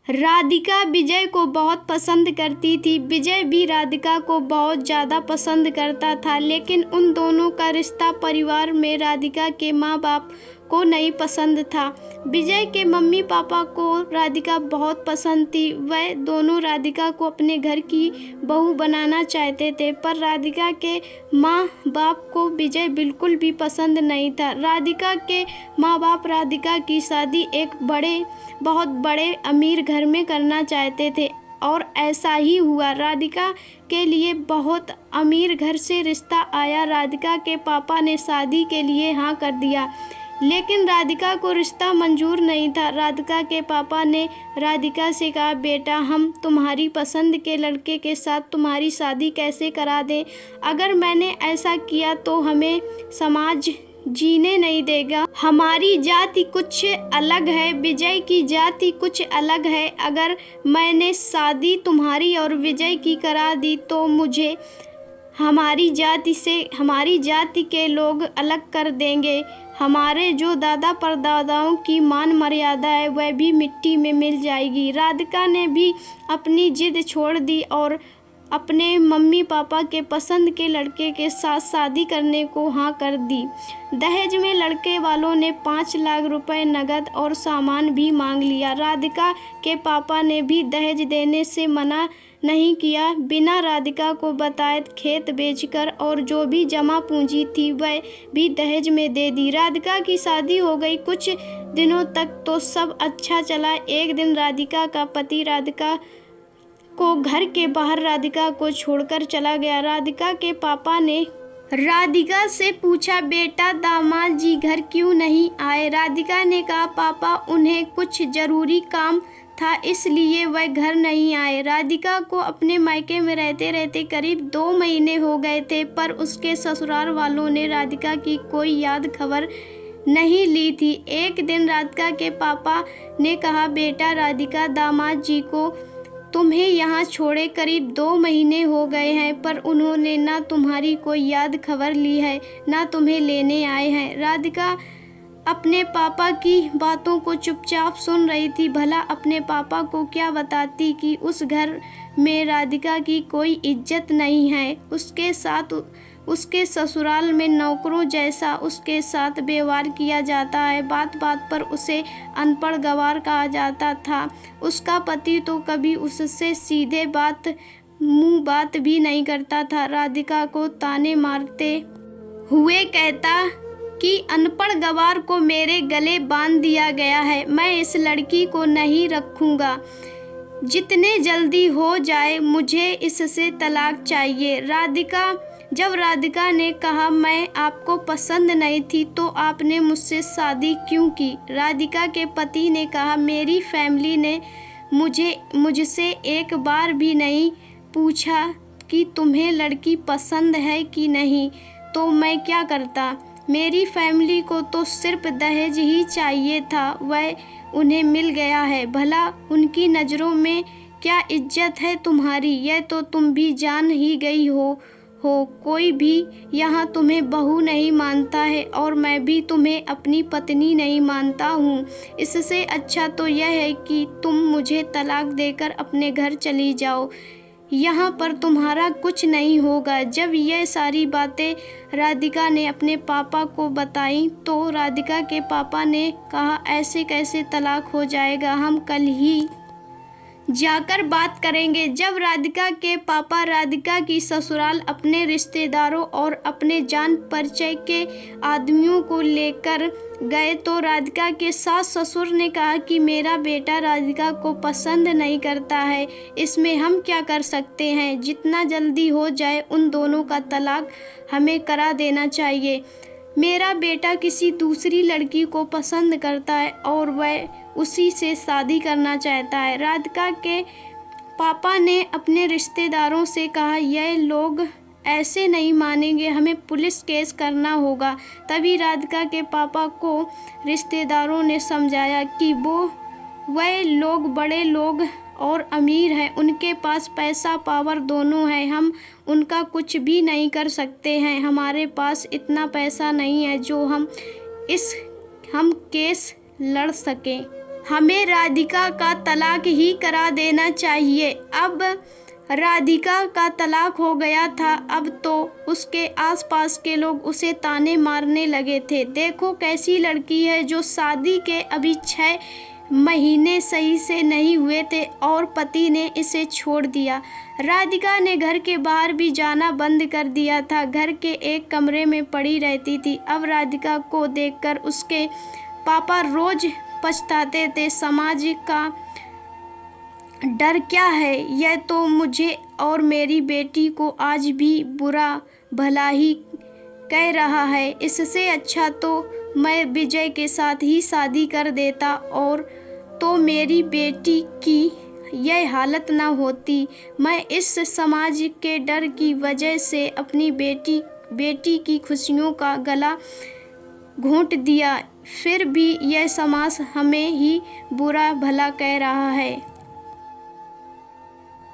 राधिका विजय को बहुत पसंद करती थी। विजय भी राधिका को बहुत ज़्यादा पसंद करता था, लेकिन उन दोनों का रिश्ता परिवार में राधिका के माँ बाप को नहीं पसंद था। विजय के मम्मी पापा को राधिका बहुत पसंद थी। वह दोनों राधिका को अपने घर की बहू बनाना चाहते थे, पर राधिका के माँ बाप को विजय बिल्कुल भी पसंद नहीं था। राधिका के माँ बाप राधिका की शादी एक बहुत बड़े अमीर घर में करना चाहते थे, और ऐसा ही हुआ। राधिका के लिए बहुत अमीर घर से रिश्ता आया। राधिका के पापा ने शादी के लिए हाँ कर दिया, लेकिन राधिका को रिश्ता मंजूर नहीं था। राधिका के पापा ने राधिका से कहा, बेटा, हम तुम्हारी पसंद के लड़के के साथ तुम्हारी शादी कैसे करा दें? अगर मैंने ऐसा किया तो हमें समाज जीने नहीं देगा। हमारी जाति कुछ अलग है, विजय की जाति कुछ अलग है। अगर मैंने शादी तुम्हारी और विजय की करा दी तो मुझे हमारी जाति के लोग अलग कर देंगे। हमारे जो दादा परदादाओं की मान मर्यादा है वह भी मिट्टी में मिल जाएगी। राधिका ने भी अपनी जिद छोड़ दी और अपने मम्मी पापा के पसंद के लड़के के साथ शादी करने को हाँ कर दी। दहेज में लड़के वालों ने 5 लाख रुपए नकद और सामान भी मांग लिया। राधिका के पापा ने भी दहेज देने से मना नहीं किया। बिना राधिका को बताए खेत बेचकर और जो भी जमा पूंजी थी वह भी दहेज में दे दी। राधिका की शादी हो गई। कुछ दिनों तक तो सब अच्छा चला। एक दिन राधिका का पति राधिका को घर के बाहर राधिका को छोड़कर चला गया। राधिका के पापा ने राधिका से पूछा, बेटा, दामाद जी घर क्यों नहीं आए? राधिका ने कहा, पापा, उन्हें कुछ ज़रूरी काम था इसलिए वह घर नहीं आए। राधिका को अपने मायके में रहते रहते करीब 2 महीने हो गए थे, पर उसके ससुराल वालों ने राधिका की कोई याद खबर नहीं ली थी। एक दिन राधिका के पापा ने कहा, बेटा राधिका, दामाद जी को तुम्हें यहाँ छोड़े करीब 2 महीने हो गए हैं, पर उन्होंने ना तुम्हारी कोई याद खबर ली है, ना तुम्हें लेने आए हैं। राधिका अपने पापा की बातों को चुपचाप सुन रही थी। भला अपने पापा को क्या बताती कि उस घर में राधिका की कोई इज्जत नहीं है। उसके ससुराल में नौकरों जैसा उसके साथ व्यवहार किया जाता है। बात बात पर उसे अनपढ़ गंवार कहा जाता था। उसका पति तो कभी उससे सीधे मुंह बात भी नहीं करता था। राधिका को ताने मारते हुए कहता कि अनपढ़ गंवार को मेरे गले बांध दिया गया है, मैं इस लड़की को नहीं रखूँगा। जितने जल्दी हो जाए मुझे इससे तलाक चाहिए। जब राधिका ने कहा, मैं आपको पसंद नहीं थी तो आपने मुझसे शादी क्यों की? राधिका के पति ने कहा, मेरी फैमिली ने मुझसे एक बार भी नहीं पूछा कि तुम्हें लड़की पसंद है कि नहीं, तो मैं क्या करता? मेरी फैमिली को तो सिर्फ दहेज ही चाहिए था, वह उन्हें मिल गया है। भला उनकी नज़रों में क्या इज्जत है तुम्हारी, यह तो तुम भी जान ही गई हो। कोई भी यहाँ तुम्हें बहू नहीं मानता है और मैं भी तुम्हें अपनी पत्नी नहीं मानता हूँ। इससे अच्छा तो यह है कि तुम मुझे तलाक देकर अपने घर चली जाओ, यहाँ पर तुम्हारा कुछ नहीं होगा। जब यह सारी बातें राधिका ने अपने पापा को बताई तो राधिका के पापा ने कहा, ऐसे कैसे तलाक हो जाएगा, हम कल ही जाकर बात करेंगे। जब राधिका के पापा राधिका की ससुराल अपने रिश्तेदारों और अपने जान परिचय के आदमियों को लेकर गए तो राधिका के सास ससुर ने कहा कि मेरा बेटा राधिका को पसंद नहीं करता है, इसमें हम क्या कर सकते हैं? जितना जल्दी हो जाए उन दोनों का तलाक हमें करा देना चाहिए। मेरा बेटा किसी दूसरी लड़की को पसंद करता है और वह उसी से शादी करना चाहता है। राधिका के पापा ने अपने रिश्तेदारों से कहा, यह लोग ऐसे नहीं मानेंगे, हमें पुलिस केस करना होगा। तभी राधिका के पापा को रिश्तेदारों ने समझाया कि वह लोग बड़े लोग और अमीर हैं, उनके पास पैसा पावर दोनों है, हम उनका कुछ भी नहीं कर सकते हैं। हमारे पास इतना पैसा नहीं है जो हम केस लड़ सकें। हमें राधिका का तलाक ही करा देना चाहिए। अब राधिका का तलाक हो गया था। अब तो उसके आसपास के लोग उसे ताने मारने लगे थे। देखो कैसी लड़की है जो शादी के अभी 6 महीने सही से नहीं हुए थे और पति ने इसे छोड़ दिया। राधिका ने घर के बाहर भी जाना बंद कर दिया था, घर के एक कमरे में पड़ी रहती थी। अब राधिका को देखकर उसके पापा रोज पछताते थे। समाज का डर क्या है, यह तो मुझे और मेरी बेटी को आज भी बुरा भला ही कह रहा है। इससे अच्छा तो मैं विजय के साथ ही शादी कर देता और तो मेरी बेटी की यह हालत ना होती। मैं इस समाज के डर की वजह से अपनी बेटी की खुशियों का गला घोंट दिया, फिर भी यह समाज हमें ही बुरा भला कह रहा है।